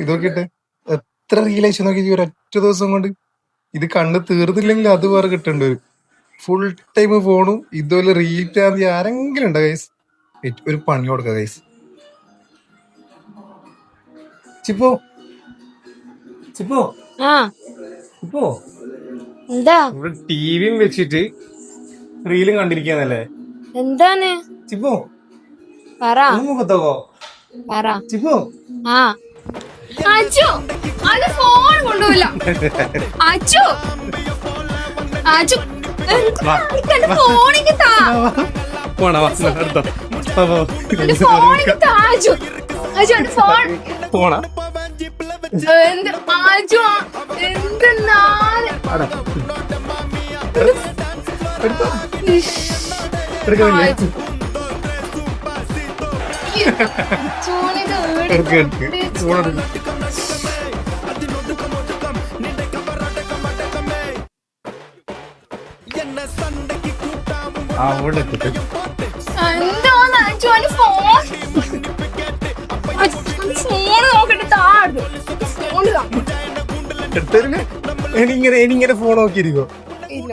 ഇത് നോക്കിട്ടെ, എത്ര റീലൈസ് നോക്കി ഈ ഒരൊറ്റ ദിവസം കൊണ്ട്. ഇത് കണ്ണ് തീർന്നില്ലെങ്കിൽ അത് വേറെ കിട്ടേണ്ടി വരും. ഫുൾ ടൈം ഫോണും ഇതുപോലെ റീൽ ടാബ് ആരെങ്കിലും ഉണ്ടോ ഗൈസ്? ഒരു പണി കൊടുക്ക ഗൈസ്. ചിപ്പോ ചിപ്പോ ആ ചിപ്പോ എന്താ ഇവിടെ ടിവിയും വെച്ചിട്ട് റീലും കണ്ടിരിക്കാന്നല്ലേ? എന്താണ് ചിപ്പോ പറ മുഖത്തോക്കോ പറ ചിപ്പോ. ആ അച്ചു അത് ഫോൺ കൊണ്ടുപോയില്ല. അച്ചു അച്ചു ഫോണിക്ക് താ, എടുത്തോ എന്റെ ഫോണിക്ക് താ അച്ചു. അച്ചു എന്റെ ഫോൺ പോണാ എന്ത് അച്ചു എന്തെന്നാണ് എടുക്കുന്നില്ലേ? എടുക്ക് എടുക്ക് ഫോണെടുക്ക്. അവിടെ എത്തിട്ട് എന്തോന്ന് അച്ചു അവന്റെ ഫോൺ ഫോൺ നോക്കിട്ട് താഴെ ഫോൺ എടുത്തരില്ല. എനിങ്ങനെ ഫോൺ നോക്കിയിരിക്കോ? ഇല്ല